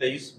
23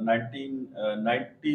1990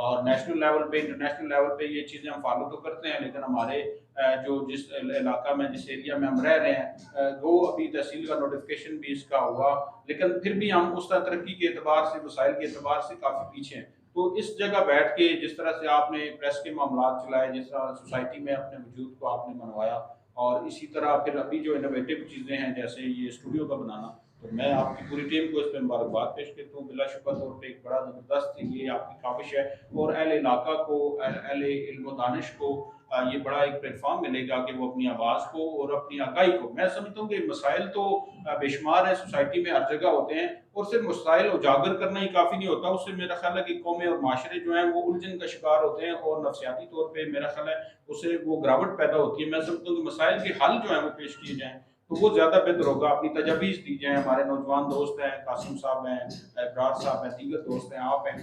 اور national level پہ international level پہ یہ چیزیں ہم فالو تو کرتے ہیں، لیکن ہمارے جو جس علاقہ میں جس ایریا میں ہم رہ رہے ہیں وہ ابھی تحصیل کا نوٹیفکیشن بھی اس کا ہوا، لیکن پھر بھی ہم اس طرح ترقی کے اعتبار سے وسائل کے اعتبار سے کافی پیچھے ہیں۔ تو اس جگہ بیٹھ کے جس طرح سے آپ نے پریس کے معاملات چلائے، جس طرح سوسائٹی میں اپنے وجود کو آپ نے منوایا، اور اسی طرح پھر ابھی جو انوویٹو چیزیں ہیں جیسے یہ اسٹوڈیو کا بنانا، تو میں آپ کی پوری ٹیم کو اس پہ مبارکباد پیش کرتا ہوں۔ بلا شبہ طور پہ ایک بڑا زبردست یہ آپ کی کاوش ہے، اور اہل علاقہ کو، اہل علم و دانش کو یہ بڑا ایک پلیٹ فارم ملے گا کہ وہ اپنی آواز کو اور اپنی آگاہی کو، میں سمجھتا ہوں کہ مسائل تو بے شمار ہیں سوسائٹی میں، ہر جگہ ہوتے ہیں، اور صرف مسائل اجاگر کرنا ہی کافی نہیں ہوتا، اس سے میرا خیال ہے کہ قومیں اور معاشرے جو ہیں وہ الجھن کا شکار ہوتے ہیں، اور نفسیاتی طور پہ میرا خیال ہے اس سے وہ گراوٹ پیدا ہوتی ہے۔ میں سمجھتا ہوں کہ مسائل کے حل جو ہیں وہ پیش کیے جائیں تو وہ زیادہ بہتر ہوگا، اپنی تجاویز دی جائیں۔ ہمارے نوجوان دوست ہیں، قاسم صاحب ہیں، ابرار صاحب ہیں، دیگر دوست ہیں، آپ ہیں،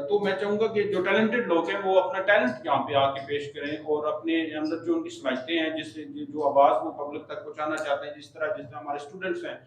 تو میں چاہوں گا کہ جو ٹیلنٹڈ لوگ ہیں وہ اپنا ٹیلنٹ یہاں پہ آ کے پیش کریں، اور اپنے اندر جو ان کی صلاحیتیں ہیں، جس جو آواز وہ پبلک تک پہنچانا چاہتے ہیں، جس طرح ہمارے اسٹوڈنٹس ہیں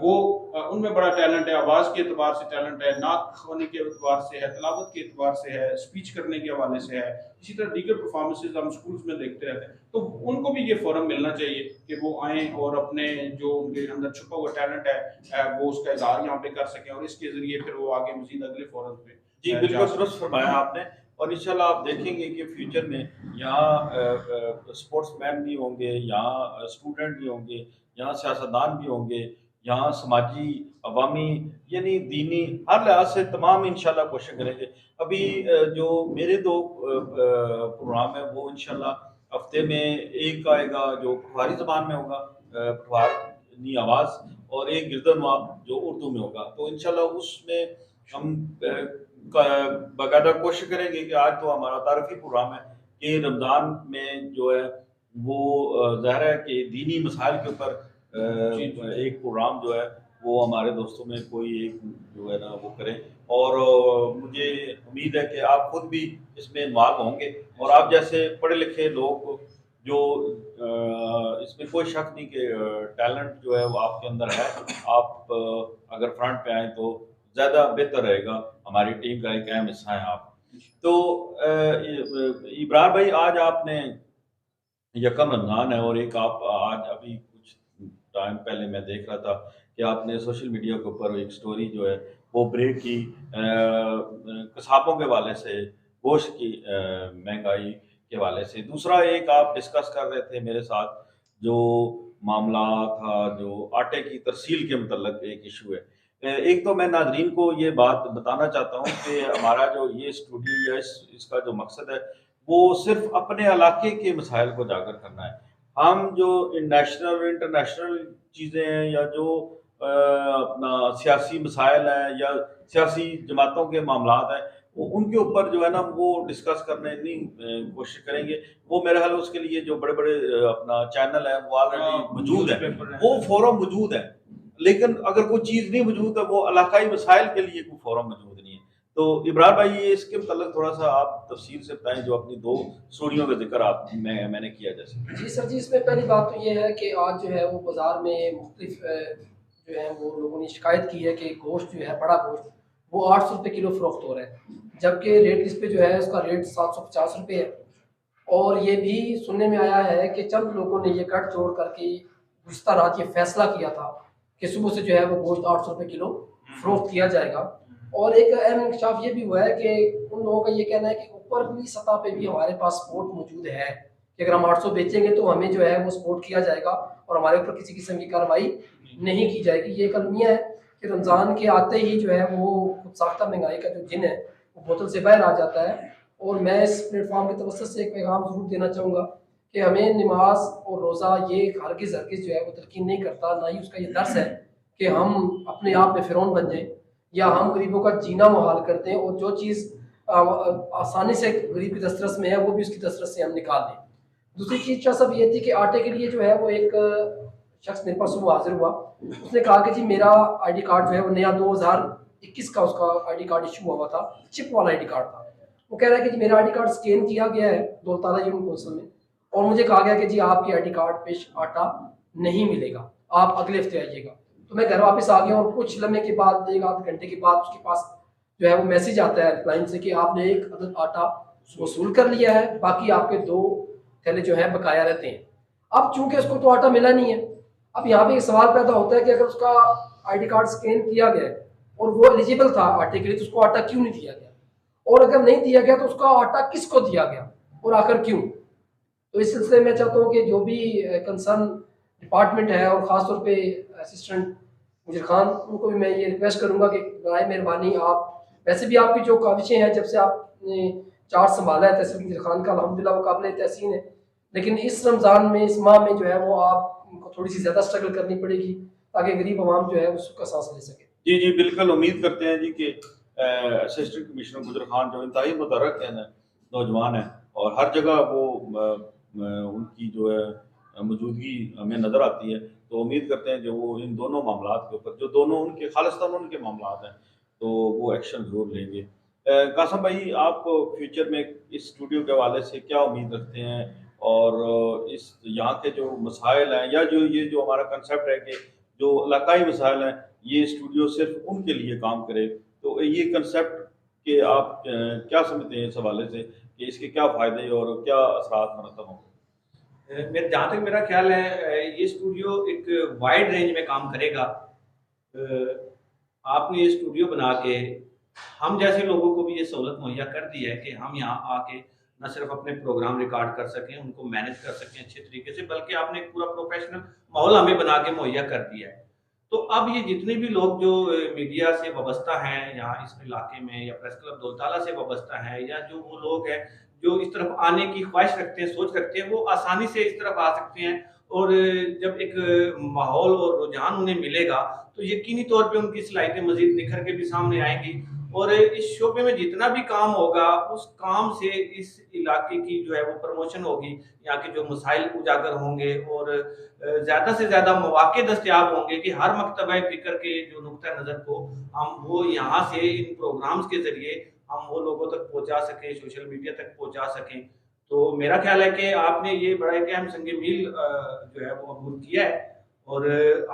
وہ ان میں بڑا ٹیلنٹ ہے، آواز کے اعتبار سے ٹیلنٹ ہے، نعت خوانی کے اعتبار سے ہے، تلاوت کے اعتبار سے ہے، اسپیچ کرنے کے حوالے سے ہے، اسی طرح دیگر پرفارمنسز ہم اسکولز میں دیکھتے رہتے ہیں، تو ان کو بھی یہ فورم ملنا چاہیے کہ وہ آئیں اور اپنے جو ان کے اندر چھپا ہوا ٹیلنٹ ہے وہ اس کا اظہار یہاں پہ کر سکیں، اور اس کے ذریعے پھر وہ آگے مزید اگلے فورم پہ جی بالکل درست فرمایا آپ نے، اور انشاءاللہ آپ دیکھیں گے کہ فیوچر میں یہاں سپورٹس مین بھی ہوں گے، یہاں اسٹوڈنٹ بھی ہوں گے، یہاں سیاستدان بھی ہوں گے، یہاں سماجی، عوامی، یعنی دینی، ہر لحاظ سے تمام انشاءاللہ کوشش کریں گے۔ ابھی جو میرے دو پروگرام ہیں وہ انشاءاللہ ہفتے میں ایک آئے گا جو پٹھواری زبان میں ہوگا، پٹھواری آواز، اور ایک گردنواں جو اردو میں ہوگا، تو انشاءاللہ اس میں ہم باقاعدہ کوشش کریں گے کہ آج تو ہمارا تعارفی پروگرام ہے کہ رمضان میں جو ہے وہ ظاہر ہے کہ دینی مسائل کے اوپر ایک پروگرام جو ہے وہ ہمارے دوستوں میں کوئی ایک جو ہے نا وہ کریں، اور مجھے امید ہے کہ آپ خود بھی اس میں انوالو ہوں گے، اور آپ جیسے پڑھے لکھے لوگ جو اس میں کوئی شک نہیں کہ ٹیلنٹ جو ہے وہ آپ کے اندر ہے، آپ اگر فرنٹ پہ آئیں تو زیادہ بہتر رہے گا، ہماری ٹیم کا ایک اہم حصہ ہیں آپ۔ تو ابرار بھائی، آج آپ نے یکم رمضان ہے، اور ایک آپ آج ابھی کچھ ٹائم پہلے میں دیکھ رہا تھا کہ آپ نے سوشل میڈیا کے اوپر ایک سٹوری جو ہے وہ بریک کی قصابوں کے حوالے سے، گوشت کی مہنگائی کے حوالے سے۔ دوسرا ایک آپ ڈسکس کر رہے تھے میرے ساتھ جو معاملہ تھا جو آٹے کی ترسیل کے متعلق ایک ایشو ہے۔ ایک تو میں ناظرین کو یہ بات بتانا چاہتا ہوں کہ ہمارا جو یہ اسٹوڈیو ہے اس کا جو مقصد ہے وہ صرف اپنے علاقے کے مسائل کو اجاگر کرنا ہے۔ ہم جو نیشنل اور انٹرنیشنل چیزیں ہیں، یا جو اپنا سیاسی مسائل ہیں یا سیاسی جماعتوں کے معاملات ہیں، ان کے اوپر جو ہے نا وہ ڈسکس کرنے نہیں کوشش کریں گے۔ وہ میرا خیال اس کے لیے جو بڑے بڑے اپنا چینل ہیں وہ آلریڈی موجود ہیں، وہ فورم موجود ہے، لیکن اگر کوئی چیز نہیں موجود ہے وہ علاقائی مسائل کے لیے کوئی فورم موجود نہیں ہے۔ تو ابرار بھائی، اس کے متعلق تھوڑا سا آپ تفصیل سے بتائیں، جو اپنی دو سٹوریوں کا ذکر میں نے کیا جیسے۔ جی سر جی، اس میں پہلی بات تو یہ ہے کہ آج جو ہے وہ بازار میں مختلف جو ہے وہ لوگوں نے شکایت کی ہے کہ گوشت جو ہے بڑا گوشت وہ 800 روپے کلو فروخت ہو رہا ہے، جبکہ ریٹ اس پہ جو ہے اس کا ریٹ 750 روپے ہے۔ اور یہ بھی سننے میں آیا ہے کہ چند لوگوں نے یہ گٹھ جوڑ کر کے گزشتہ رات یہ فیصلہ کیا تھا کہ صبح سے جو ہے وہ گوشت 800 روپے کلو فروخت کیا جائے گا۔ اور ایک اہم انکشاف یہ بھی ہوا ہے کہ ان لوگوں کا یہ کہنا ہے کہ اوپرلی سطح پہ بھی ہمارے پاس سپورٹ موجود ہے کہ اگر ہم 800 بیچیں گے تو ہمیں جو ہے وہ سپورٹ کیا جائے گا اور ہمارے اوپر کسی قسم کی کارروائی نہیں کی جائے گی۔ یہ ایک المیہ ہے کہ رمضان کے آتے ہی جو ہے وہ خود ساختہ مہنگائی کا جو جن ہے وہ بوتل سے باہر آ جاتا ہے۔ اور میں اس پلیٹ فارم کے توسط سے ایک پیغام ضرور دینا چاہوں گا کہ ہمیں نماز اور روزہ یہ ہرگز جو ہے وہ تلقین نہیں کرتا، نہ ہی اس کا یہ درس ہے کہ ہم اپنے آپ میں فرعون بن جائیں یا ہم غریبوں کا جینا محال کر دیں، اور جو چیز آسانی سے غریب کی دسترس میں ہے وہ بھی اس کی دسترس سے ہم نکال دیں۔ دوسری چیز شاہ صاحب یہ تھی کہ آٹے کے لیے جو ہے وہ ایک شخص میرے پاس وہ حاضر ہوا، اس نے کہا کہ جی میرا آئی ڈی کارڈ جو ہے وہ نیا 2021 کا اس کا آئی ڈی کارڈ ایشو ہوا تھا، چپ والا آئی ڈی کارڈ تھا۔ وہ کہہ رہا ہے کہ جی میرا آئی ڈی کارڈ سکین کیا گیا ہے دولتالہ یونین کونسل میں، اور مجھے کہا گیا کہ جی آپ کے آئی ڈی کارڈ پہ آٹا نہیں ملے گا، آپ اگلے ہفتے آئیے گا۔ تو میں گھر واپس آ گیا، اور کچھ لمحے کے بعد 1 آدھ گھنٹے کے بعد اس کے پاس جو ہے وہ میسیج آتا ہے ہیلپ لائن سے کہ آپ نے 1 عدد آٹا وصول کر لیا ہے، باقی آپ کے 2 تھیلے جو ہیں بقایا رہتے ہیں۔ اب چونکہ اس کو تو آٹا ملا نہیں ہے، اب یہاں پہ ایک سوال پیدا ہوتا ہے کہ اگر اس کا آئی ڈی کارڈ اسکین کیا گیا ہے اور وہ ایلیجیبل تھا آٹے کے لیے، تو اس کو آٹا کیوں نہیں دیا گیا؟ اور اگر نہیں دیا گیا تو اس کا آٹا کس کو دیا گیا اور آخر کیوں؟ تو اس سلسلے میں چاہتا ہوں کہ جو بھی کنسرن ڈپارٹمنٹ ہے اور خاص طور پہ اسسٹنٹ مجر خان، ان کو بھی میں یہ ریکویسٹ کروں گا کہ برائے مہربانی آپ، ویسے بھی آپ کی جو کاوشیں ہیں جب سے آپ نے چارج سنبھالا ہے تحصیل مجر خان کا، الحمدللہ وہ قابل تحسین ہے، لیکن اس رمضان میں، اس ماہ میں جو ہے وہ آپ کو تھوڑی سی زیادہ اسٹرگل کرنی پڑے گی تاکہ غریب عوام جو ہے اس کا سانس لے سکے۔ جی جی بالکل، امید کرتے ہیں جی کہ اسسٹنٹ کمشنر گجر خان جو انتہائی متحرک ہیں، نوجوان ہیں، اور ہر جگہ وہ ان کی جو ہے موجودگی ہمیں نظر آتی ہے، تو امید کرتے ہیں کہ وہ ان دونوں معاملات کے اوپر، جو دونوں ان کے خالصتاً ان کے معاملات ہیں، تو وہ ایکشن ضرور لیں گے۔ قاسم بھائی، آپ فیوچر میں اس اسٹوڈیو کے حوالے سے کیا امید رکھتے ہیں، اور اس یہاں کے جو مسائل ہیں، یا جو یہ جو ہمارا کنسیپٹ ہے کہ جو علاقائی مسائل ہیں یہ اسٹوڈیو صرف ان کے لیے کام کرے، تو یہ کنسیپٹ کہ آپ کیا سمجھتے ہیں اس حوالے سے کہ اس کے کیا فائدے اور کیا اثرات مرتب ہوں گے؟ جہاں تک میرا خیال ہے یہ اسٹوڈیو ایک وائڈ رینج میں کام کرے گا۔ آپ نے یہ اسٹوڈیو بنا کے ہم جیسے لوگوں کو بھی یہ سہولت مہیا کر دی ہے کہ ہم یہاں آ کے نہ صرف اپنے پروگرام ریکارڈ کر سکیں، ان کو مینیج کر سکیں اچھے طریقے سے، بلکہ آپ نے ایک پورا پروفیشنل ماحول ہمیں بنا کے مہیا کر دیا ہے۔ تو اب یہ جتنے بھی لوگ جو میڈیا سے وابستہ ہیں یہاں اس علاقے میں، یا پریس کلب دولتالہ سے وابستہ ہیں، یا جو وہ لوگ ہیں جو اس طرف آنے کی خواہش رکھتے ہیں، سوچ رکھتے ہیں، وہ آسانی سے اس طرف آ سکتے ہیں۔ اور جب ایک ماحول اور رجحان انہیں ملے گا تو یقینی طور پہ ان کی صلاحیتیں مزید نکھر کے بھی سامنے آئیں گی، اور اس شعبے میں جتنا بھی کام ہوگا اس کام سے اس علاقے کی جو ہے وہ پروموشن ہوگی، یہاں کے جو مسائل اجاگر ہوں گے، اور زیادہ سے زیادہ مواقع دستیاب ہوں گے کہ ہر مکتبہ فکر کے جو نقطہ نظر کو ہم وہ یہاں سے ان پروگرامز کے ذریعے ہم وہ لوگوں تک پہنچا سکیں، سوشل میڈیا تک پہنچا سکیں۔ تو میرا خیال ہے کہ آپ نے یہ بڑا ایک اہم سنگ میل جو ہے وہ عبور کیا ہے، اور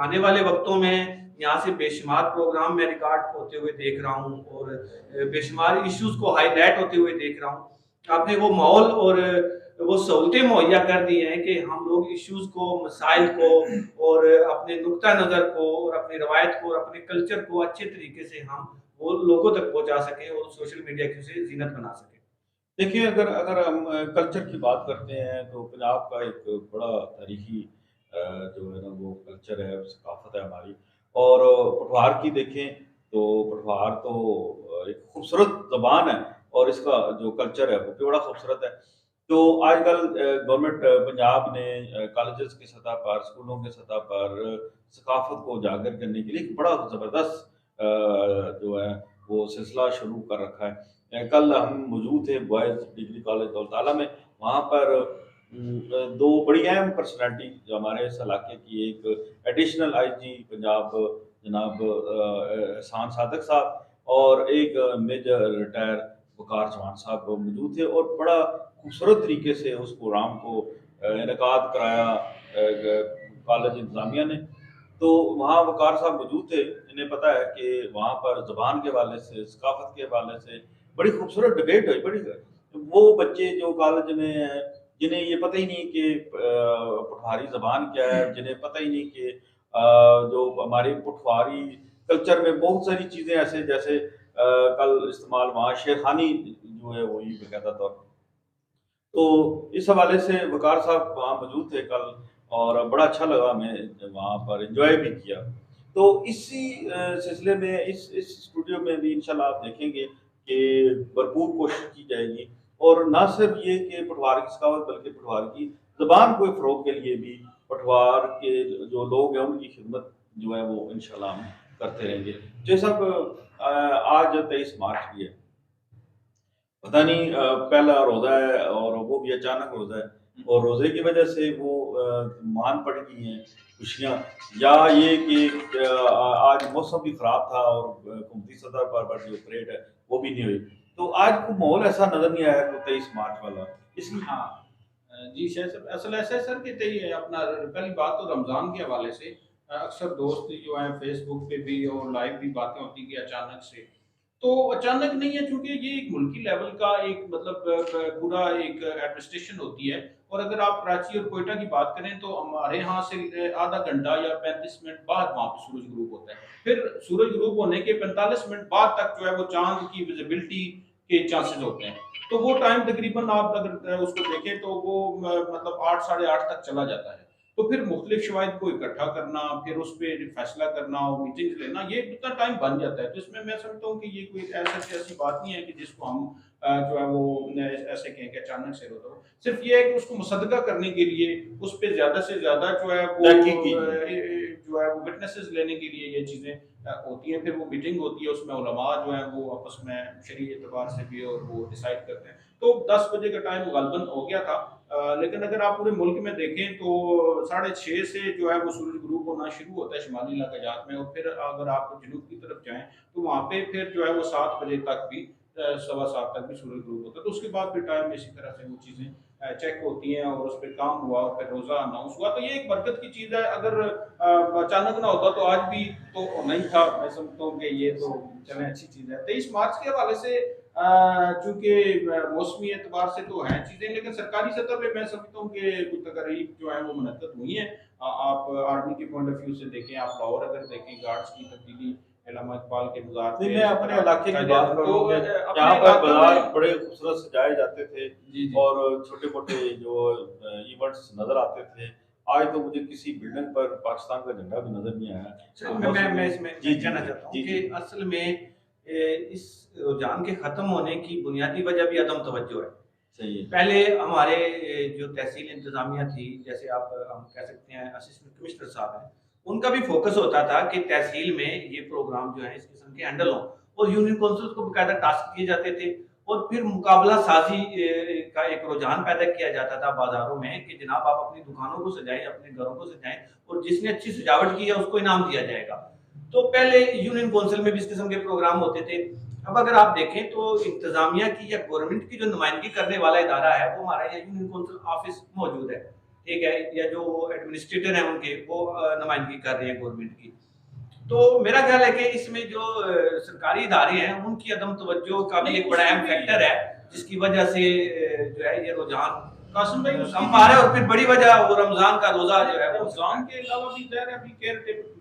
آنے والے وقتوں میں یہاں سے بے شمار پروگرام میں ریکارڈ ہوتے ہوئے دیکھ رہا ہوں، اور بے شمار ایشوز کو ہائی لائٹ ہوتے ہوئے دیکھ رہا ہوں۔ آپ نے وہ ماحول اور وہ سہولتیں مہیا کر دی ہیں کہ ہم لوگ ایشوز کو، مسائل کو، اور اپنے نقطہ نظر کو، اور اپنی روایت کو، اور اپنے کلچر کو اچھے طریقے سے ہم وہ لوگوں تک پہنچا سکیں اور سوشل میڈیا کی اسے زینت بنا سکیں۔ دیکھیے، اگر ہم کلچر کی بات کرتے ہیں تو پنجاب کا ایک بڑا تاریخی جو ہے نا وہ کلچر ہے، ثقافت ہے ہماری، اور پٹوار کی دیکھیں تو پٹوار تو ایک خوبصورت زبان ہے، اور اس کا جو کلچر ہے وہ بھی بڑا خوبصورت ہے۔ تو آج کل گورنمنٹ پنجاب نے کالجز کی سطح پر، اسکولوں کی سطح پر ثقافت کو اجاگر کرنے کے لیے ایک بڑا زبردست جو ہے وہ سلسلہ شروع کر رکھا ہے۔ کل ہم موجود تھے بوائز ڈگری کالج دولتالہ میں، وہاں پر دو بڑی اہم پرسنالٹی جو ہمارے اس علاقے کی، ایک ایڈیشنل آئی جی پنجاب جناب احسان صادق صاحب، اور ایک میجر ریٹائر وقار چوہان صاحب موجود تھے، اور بڑا خوبصورت طریقے سے اس پروگرام کو انعقاد کرایا کالج انتظامیہ نے۔ تو وہاں وقار صاحب موجود تھے، انہیں پتہ ہے کہ وہاں پر زبان کے حوالے سے، ثقافت کے حوالے سے بڑی خوبصورت ڈبیٹ ہوئی، بڑی وہ بچے جو کالج میں ہیں جنہیں یہ پتہ ہی نہیں کہ پٹواری زبان کیا ہے، جنہیں پتہ ہی نہیں کہ جو ہماری پٹواری کلچر میں بہت ساری چیزیں ایسے جیسے کل استعمال وہاں شیرخانی جو ہے وہی باقاعدہ طور پر، تو اس حوالے سے وقار صاحب وہاں موجود تھے کل، اور بڑا اچھا لگا ہمیں وہاں پر انجوائے بھی کیا۔ تو اسی سلسلے میں اس اسٹوڈیو میں بھی انشاءاللہ آپ دیکھیں گے کہ بھرپور کوشش کی جائے گی، اور نہ صرف یہ کہ پٹوار کی ثقافت بلکہ پٹوار کی زبان کو فروغ کے لیے بھی پٹوار کے جو لوگ ہیں ان کی خدمت جو ہے وہ انشاءاللہ ہم کرتے رہیں گے۔ جیسا آج 23 مارچ بھی ہے، پتہ نہیں پہلا روزہ ہے اور وہ بھی اچانک روزہ ہے، اور روزے کی وجہ سے وہ مان پڑ گئی ہیں خوشیاں، یا یہ کہ آج موسم بھی خراب تھا اور حکومتی سطح پر جو پریڈ ہے وہ بھی نہیں ہوئی، تو آج کو ماحول ایسا نظر نہیں آیا کہ 23 مارچ والا اس لیے۔ ہاں جی شاہ صاحب، اصل ایسا ہے سر کہ اپنا پہلی بات تو رمضان کے حوالے سے اکثر دوست جو ہیں فیس بک پہ بھی اور لائیو بھی باتیں ہوتی کہ اچانک سے، تو اچانک نہیں ہے، چونکہ یہ ایک ملکی لیول کا ایک مطلب پورا ایک ایڈمنسٹریشن ہوتی ہے، اور اگر آپ کراچی اور کوئٹہ کی بات کریں تو ہمارے یہاں سے آدھا گھنٹہ یا 35 منٹ بعد وہاں پہ سورج غروب ہوتا ہے، پھر سورج غروب ہونے کے 45 منٹ بعد تک جو ہے وہ چاند کی ویزیبلٹی کے چانسز ہوتے ہیں، تو وہ ٹائم تقریباً آپ اگر اس کو دیکھیں تو وہ مطلب 8 ساڑھے 8 تک چلا جاتا ہے، تو پھر مختلف شواہد کو اکٹھا کرنا، پھر اس پہ فیصلہ کرنا اور میٹنگز لینا، یہ اتنا ٹائم بن جاتا ہے، تو اس میں سمجھتا ہوں کہ یہ کوئی ایسی بات نہیں ہے کہ جس کو ہم جو ہے وہ ایسے کہیں کہ اچانک سے ہوتا ہو، صرف یہ ہے کہ اس کو مصدقہ کرنے کے لیے اس پہ زیادہ سے زیادہ جو ہے وہ جو ہے وہ وٹنسز لینے کے لیے یہ چیزیں ہوتی ہیں، پھر وہ میٹنگ ہوتی ہے، اس میں علماء جو ہیں وہ آپس میں شرعی اعتبار سے بھی اور وہ ڈیسائیڈ کرتے ہیں، تو 10 بجے کا ٹائم غالباً ہو گیا تھا، لیکن اگر آپ پورے ملک میں دیکھیں تو 6:30 سے جو ہے وہ سورج غروب ہونا شروع ہوتا ہے شمالی علاقات میں، اور پھر اگر آپ جنوب کی طرف جائیں تو وہاں پہ پھر جو ہے وہ 7 بجے تک بھی 7:15 تک بھی سورج غروب ہوتا ہے، تو اس کے بعد پھر ٹائم اسی طرح سے وہ چیزیں چیک ہوتی ہیں اور اس پہ کام ہوا اور پھر روزہ اناؤنس ہوا، تو یہ ایک برکت کی چیز ہے، اگر اچانک نہ ہوتا تو آج بھی تو نہیں تھا، میں سمجھتا ہوں کہ یہ تو چلیں اچھی چیز ہے۔ 23 مارچ کے حوالے سے چونکہ موسمی اعتبار سے تو ہیں چیزیں، لیکن سرکاری سطح پہ میں سمجھتا ہوں کہ کچھ تقریب جو ہیں وہ منعقد ہوئی ہیں، آپ آرمی کے پوائنٹ آف ویو سے دیکھیں، آپ لاہور اگر دیکھیں گارڈز کی تبدیلی علامہ اقبال کے مزار پہ، میں اپنے علاقے کی بات کروں تو کہ اپنے یہاں پر علاقے بازار میں بڑے خوبصورت سجائے جاتے تھے جی جی اور چھوٹے موٹے جو ایونٹس نظر آتے تھے، آج تو مجھے کسی بلڈنگ پر پاکستان کا جھنڈا بھی نظر نہیں آیا۔ میں اس میں جی کہنا چاہتا ہوں جی کہ اصل میں اس رجحان کے ختم ہونے کی بنیادی وجہ بھی عدم توجہ ہے۔ صحیح ہے۔ پہلے ہمارے جو تحصیل انتظامیہ تھی، جیسے آپ ہم کہہ سکتے ہیں اسسٹنٹ کمشنر صاحب ہیں، ان کا بھی فوکس ہوتا تھا کہ تحصیل میں یہ پروگرام جو ہیں اس قسم کے ہینڈل ہوں، اور یونین کونسلز کو باقاعدہ ٹاسک کیے جاتے تھے، اور پھر مقابلہ سازی کا ایک رجحان پیدا کیا جاتا تھا بازاروں میں کہ جناب آپ اپنی دکانوں کو سجائیں، اپنے گھروں کو سجائیں، اور جس نے اچھی سجاوٹ کی ہے اس کو انعام دیا جائے گا۔ تو پہلے یونین کونسل میں بھی اس قسم کے پروگرام ہوتے تھے۔ اب اگر آپ دیکھیں تو انتظامیہ کی یا گورنمنٹ کی جو نمائندگی کرنے والا ادارہ ہے وہ ہمارا یہ یونین کونسل آفس موجود ہے، ٹھیک ہے، یا جو ایڈمنسٹریٹر ہیں ان کے وہ نمائندگی کر رہے ہیں گورنمنٹ کی۔ تو میرا خیال ہے کہ اس میں جو سرکاری ادارے ہیں ان کی عدم توجہ کا بھی ایک بڑا اہم فیکٹر ہے، جس کی وجہ سے جو ہے یہ رجحان قاسم بھائی کم آ رہا ہے، اور پھر بڑی وجہ وہ رمضان کا روزہ جو ہے وہ رمضان کے علاوہ بھی ظاہر ہے ابھی کیئر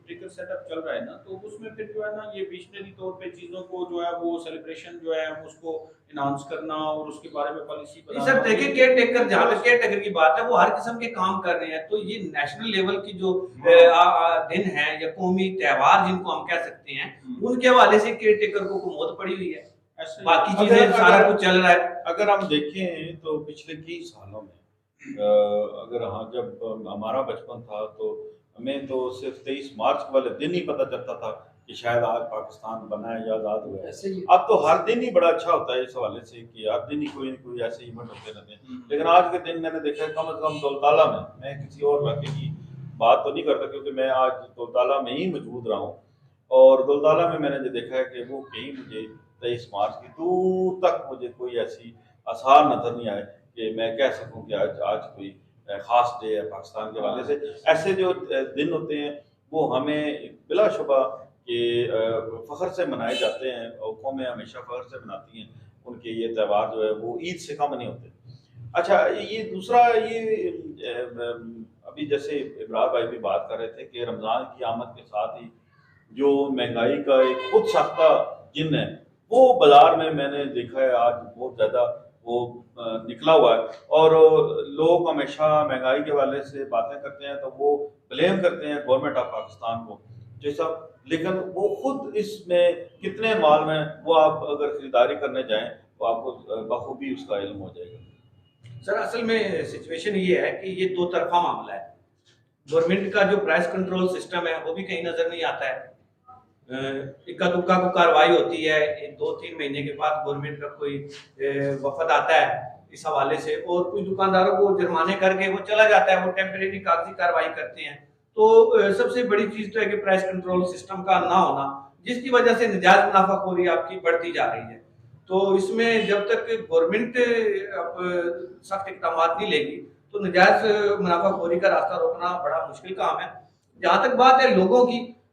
ٹیکر سیٹ اپ چل رہا ہے نا، تو اس میں پھر جو ہے نا یہ ویژنری طور پہ چیزوں کو جو ہے وہ سیلیبریشن جو ہے اس کو اناؤنس کرنا اور اس کے بارے میں پالیسی بنانا۔ سر دیکھیں کیئر ٹیکر، جہاں تک کیئر ٹیکر کی بات ہے وہ ہر قسم کے کام کر رہے ہیں، تو یہ نیشنل لیول کی جو دن ہیں یا قومی تہوار جن کو ہم کہہ سکتے ہیں ان کے حوالے سے کیئر ٹیکر کو موت پڑی ہوئی ہے، باقی چیزیں سارا کچھ چل رہا ہے۔ اگر ہم دیکھیں تو پچھلے کئی سالوں میں اگر ہاں جب ہمارا بچپن تھا تو ہمیں تو صرف 23 مارچ والے دن ہی پتہ چلتا تھا کہ شاید آج پاکستان بنا ہے یا آزاد ہوا ہے۔ اب تو ہر دن ہی بڑا اچھا ہوتا ہے اس حوالے سے کہ ہر دن ہی کوئی نہ کوئی ایسے ایونٹ ہوتے رہتے ہیں، لیکن آج کے دن میں نے دیکھا کم از کم دولتالہ میں کسی اور علاقے کی بات تو نہیں کرتا کیونکہ میں آج دولتالہ میں ہی موجود رہا ہوں، اور دولتالہ میں نے جو دیکھا ہے کہ وہ کہیں مجھے 23 مارچ کی دور تک مجھے کوئی ایسی آثار نظر نہیں آئے کہ میں کہہ سکوں کہ آج کوئی خاص ڈے ہے پاکستان کے حوالے سے۔ ایسے جو دن ہوتے ہیں وہ ہمیں بلا شبہ کہ فخر سے منائے جاتے ہیں، اور قومیں ہمیشہ فخر سے مناتی ہیں، ان کے یہ تہوار جو ہے وہ عید سے کم نہیں ہوتے۔ اچھا یہ دوسرا، یہ ابھی جیسے ابراہیم بھائی بھی بات کر رہے تھے کہ رمضان کی آمد کے ساتھ ہی جو مہنگائی کا ایک خود ساختہ جن ہے وہ بازار میں نے دیکھا ہے آج بہت زیادہ وہ نکلا ہوا ہے، اور لوگ ہمیشہ مہنگائی کے حوالے سے باتیں کرتے ہیں تو وہ بلیم کرتے ہیں گورنمنٹ آف پاکستان کو جیسا، لیکن وہ خود اس میں کتنے مال میں وہ آپ اگر خریداری کرنے جائیں تو آپ کو بخوبی اس کا علم ہو جائے گا۔ سر اصل میں سچویشن یہ ہے کہ یہ دو طرفہ معاملہ ہے، گورنمنٹ کا جو پرائس کنٹرول سسٹم ہے وہ بھی کہیں نظر نہیں آتا ہے، اکا دکا کو کاروائی ہوتی ہے، 2-3 مہینے کے بعد گورنمنٹ کا کوئی وفد آتا ہے اس حوالے سے، اور کچھ دکانداروں کو جرمانے کر کے وہ چلا جاتا ہے، وہ ٹیمپریری کاغذی کاروائی کرتے ہیں۔ تو سب سے بڑی چیز تو ہے کہ پرائس کنٹرول سسٹم کا نہ ہونا، جس کی وجہ سے نجائز منافع خوری آپ کی بڑھتی جا رہی ہے۔ تو اس میں جب تک گورنمنٹ اب سخت اقدامات نہیں لے گی تو نجائز منافع خوری کا راستہ روکنا بڑا مشکل کام ہے۔ جہاں تک بات ہے لوگوں کی،